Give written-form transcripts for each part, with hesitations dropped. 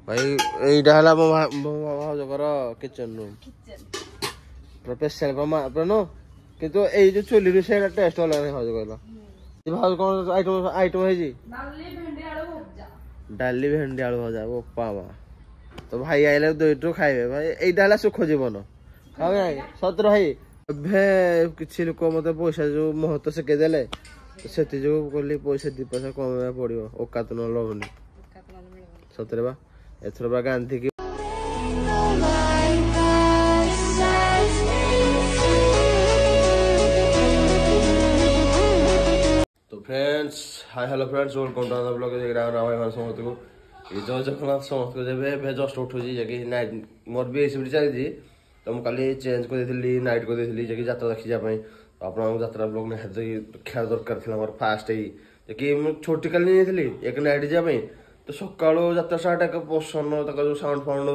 भाई एटा हला मो भाउजकर किचन रूम स्पेशल नो किंतु एई जो चुली रे सेटा टेस्ट वाला नहीं भाउज कहला ये भाउज कोन आइटम है जी डाली भेंडी आलू भजा ओ पावा तो भाई आइले दुइटो खाइबे भाई एटा हला सुख जीवन खाओ भाई सतर भाई एभे किछि लोक मते पैसा जो महत्व से के देले सेति जो कहली पैसा 2 पैसा कम पड़ियो ओकात न लबनी सतरे बा एथर बा गांधी की तो friends hi hello friends welcome to other blog देख रहा भाई मान समस्त को ये जो जखना समस्त को जेबे बे जस्ट उठो जी जकी नाइट मोर बे एसिबिटी चली जी तो हम काली चेंज को देथिली नाइट को देथिली जकी यात्रा देखि जा पई आपन यात्रा ब्लॉग ने हेद खेर दरकार थिला मोर फास्ट ही जकी छोटी काली नेथिली एक नाइट जा पई तो सकाळो यात्रा स्टार्ट एक पोषण तक जो साउंड फाउंड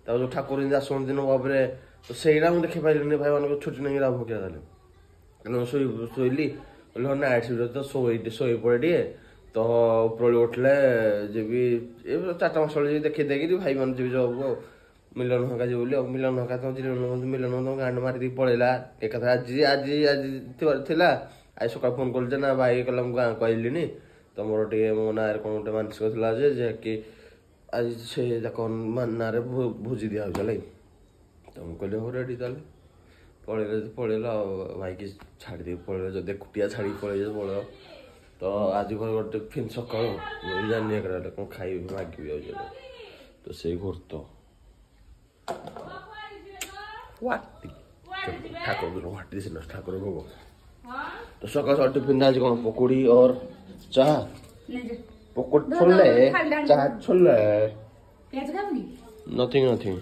ता जो ठाकुर इंदा सोन दिन बाबरे तो सेइरा हम देखि पाइलनी भाई मान को छुट्टी नहीं राव क्या दाले कनो सोइली बोले नाइट शिफ्ट तो सोई पड़े तो ऊपर उठले जे भी 4टा मसल देखी देखी भाई मान जी जब मिलन हका जी बोली मिलन हका तो मिलन तो गांड मारी दी पड़ेला एक कथा आज आज आज थिला आज सकाळ फोन करल ना भाई कलम गां कहलिनी तो मोर टे मो नार कोन गोटे मानसिक थिला जे कि आज से देखन मानारे भुजी दिया होलै तो हम कहले हो रेडी चल पड़ेला भाई की छाड़ी दे पड़े जो देख कुटिया छाड़ी पड़े जो पड़े तो आज घर गोटे फिन सकाळ जानी एकरा कोन खाइ मागी हो तो से घर तो वाटी ठाकुर वाटी से ठाकुर भोग तो सकाळ टिफिन आज कोन पकोड़ी और चाह पकोड़ी छोले चाह छोले नथिंग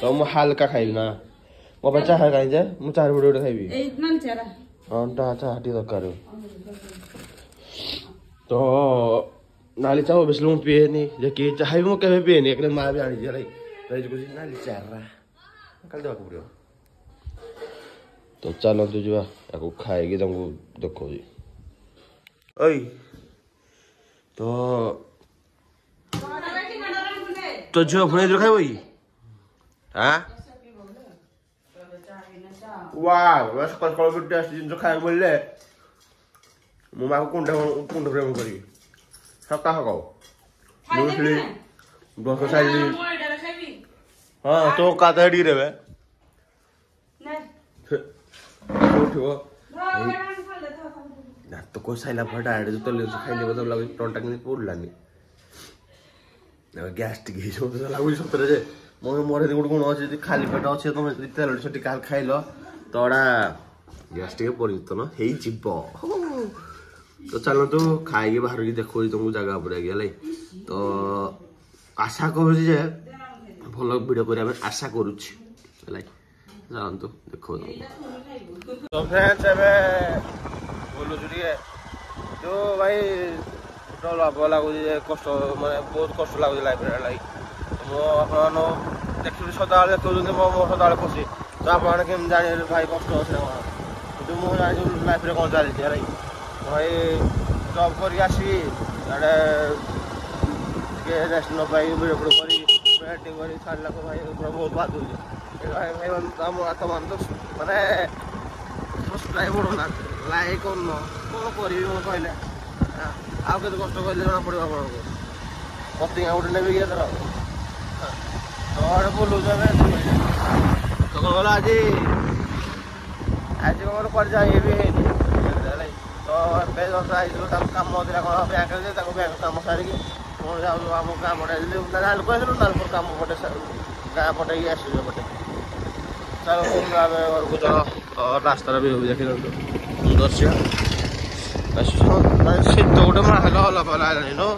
तो हम हल्का खाइब ना मो बच्चा है काई जे मु चार बडे खाइबी ए इतना चारा हां टा हटी दरकार तो नाली चाहो बिस्लू पिए नी जे की चाहे मु केबे पिए नी एकले मां भी आनी जे लाई रे जो नाली चारा कल देवा पड़ियो तो चलो तो जुआ याको खाएगी तुमको देखो जी ओई तो जो अपने इधर खाए वही हां वाह बस कल भी टेस्ट जिन खाए बोलले मु मा कुंड प्रेम करी सका हको मुसली दोस्त साइली हां तो काता डी रे बे नहीं उठो ना तो को साइला फटा आडे तो ले खाइले बदल लागो टंटा के पड़लानी गैस्ट्रिक ही सब लागो सतरे जे मोर गुण अच्छे खाली पेट अच्छे तुम तेल छुट्टी काल खाइल तोड़ा गैस्ट्रिक परिवर्तन हो तो चलो तो खाई बाहर की देखो तुमको जगह पर गया तो आशा करूँ भल वीडियो कर आशा करुच्छे जानतु देखो तो फ्रेंड्स बोलु जो भाई लाभ लगुच कष्ट माने बहुत कष्ट लगुच लाइफ लगे मो देखिए सदा देखते मो सदा खुशी तो आप जाने भाई कष्ट अच्छे कि मुझे जानी लाइफ में कौन चलती भाई जब कर आसि रेस्ट न पाई वीडियो कर छाड़ा भाई बहुत बात हो भाई भाई तो माने सब्सक्राइब ना लाइक कौन करी कहले आउ के कष्ट कहले जना पड़ो आप पतिंगा गोटे नेबी गया तो बोलू तो कौन गला आज कौन कर जाए तो कम बैंक कम सारिकी कौन जाऊ आम गाँव पटे कहूँ कम पटे गाँ पटे आस पटे चलो चलो रास्तार भी देखी सुंदर शीत गोटे माहल अलग अलग नो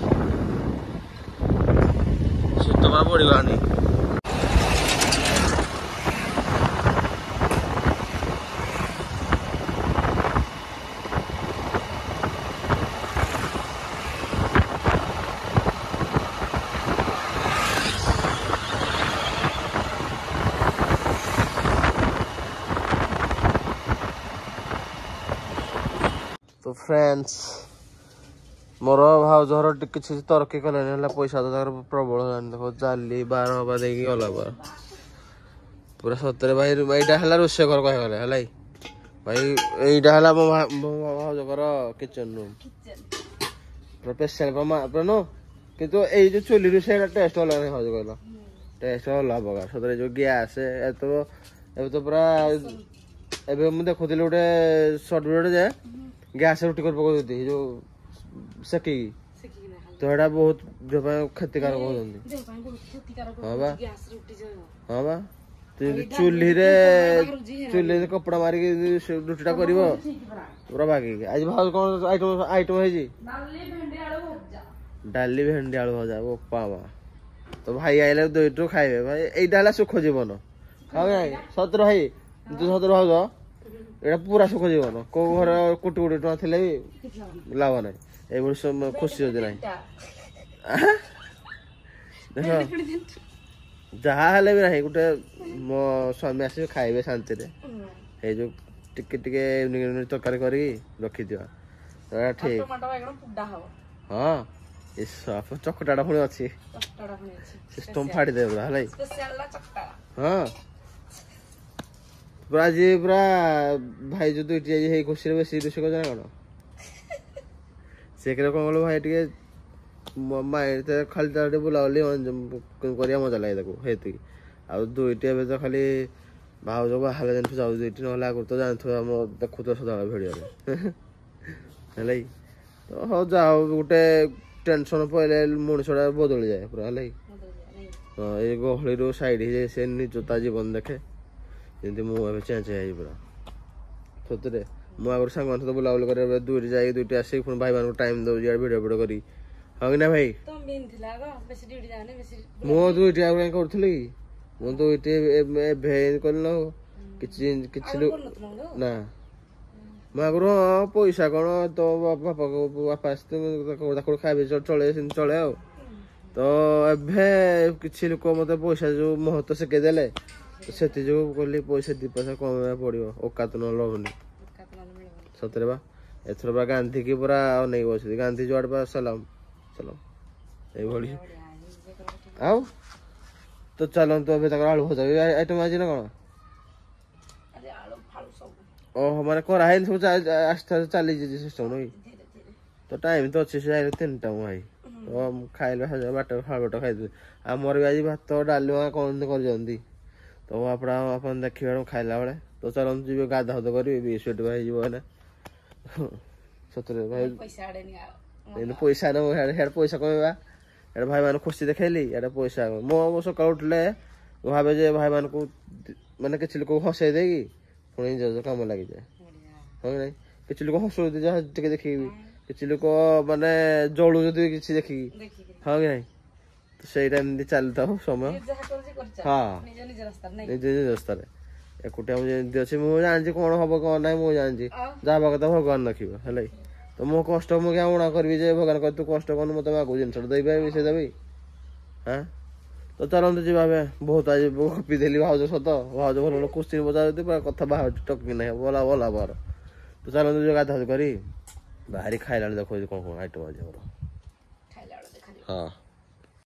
शीत माँ बढ़ी तो फ्रेंड्स मोर भाउजर किसी तरक्की कले पैसा तो प्रबल देख जाली 12 हवा देगी गला पूरा सतरे भाई यहाँ है रोषे घर कह गले है भाई यहाँ है मो भाउजर किचन रूम पूरा स्पेशल पूरा नो कि जो चुली रोषे टेस्ट अलग नहीं भाउज कहल टेस्ट अलग प्रकार सतरे जो गैस तो पूरा एबे मु देखुली गोटे सर्ट भिडियो जे गैस रुटी कर पकाउती जो सेकी तो एटा बहुत क्षतिकारक होती हाँ बा हाँ बा चूल्ही रे कपड़ा मारिक रुटीटा कर पूरा बाकी आज भाव कौन आइटम है डाली भेंडी आलू भजा बोपा माँ तो भाई आइले दुईटू खाइबे भाई यहाँ सुख जीवन हाँ भाई सतर भाई तू सतर भाव एटा पूरा सुख जीवन कौ घर कोटी कोटी टଙ୍କା थे भी लाभ ना ये खुशी होती ना देख जहाँ हेले भी ना गोटे मो स्वामी आस खाइबे शांति रे जो टिके टिके तरकारी कर रखी दिवा ठीक हाँ चकटा पुणी अच्छी सिस्टम फाड़ी दे पूरा हाँ पूरा आज पूरा भाई जो दुईटी आज खुशी बेसी रोषे कर कौन से कौन कल भाई टे माइंड खाली बुलाबुली कर मजा लगे हेतु आ दुईटी ए तो खाली भाज बाहर जानू जाऊ दुईटी ना आगुरी तो जानू देखु तो सदा भिडियो है तो हाँ जाओ गोटे टेंशन पड़े मनुष्यटा बदली जाए पूरा है हाँ ये गहली साइड से निजता जीवन देखे जमी मुझे चेंज है पूरा सतरे मुझे सांग तो बुलाबुली कर दुईटी जाए दुईटी आस भाई मान टाइम दे भिडियो भिडियो करी हाँ कि ना भाई मु दुईटी करी मु दुईटी कल ना मैं आगु हाँ पैसा कौन तो बापा खाए चले चले आ तो एभे किसी लोक मत पैसा जो महत्व शिखेदेले तो से जो कहली पैसा 2 पैसा कम पड़ो औकात न लभुनि सतरे बा एथर बा गांधी की पूरा अनेक बस गांधी जुआड़ बा सलाम सलाम ये आओ तो चलो तो आलू भजा आइटम आज ना कौन ओह माने कराई सब आस्ते आस्ते चली सिस्टम नहीं तो टाइम तो अच्छे से 3टा भाई तो खाइल बाट खाड़ खाई आमर भी आज भात डालमा कौन कर तो आप देखिए खाइला बेले तो चलते जी गाधा तो करी स्वेट भाई सतरे भाई पैसा न पैसा कमेबा एट भाई मान खुशी देखली एट पैसा मो सका उठले भावे जे भाई मान को माने किसी लोक हसई दे पुणी जो कम लगी जाए हाँ ना किसी लोक हसू जहाँ टे देखी किसी लोक माने जलू जो किसी देखी हाँ कि नहीं तो सहीटा एमती चलता हो समय हाँ निज निज रास्तार एकुटिया मुझे अच्छे मुझे जानी कौन हम कौन ना मुझे जानी जहाँ कथा भगवान रखिए है तो मो कष्ट मुझे क्या उणा करी भगवान कह तू कष्ट कर मत आगे जिन देवी से देवी हाँ तो चलते जी भावे बहुत आज गपी देली भाज सत भाज भल कुश्ती बजा कथा भाज टकी ना बोला बोला बार तो चलते जो गाधा करी बाहरी खाइला देखो कौन कौन आइटम आज हाँ।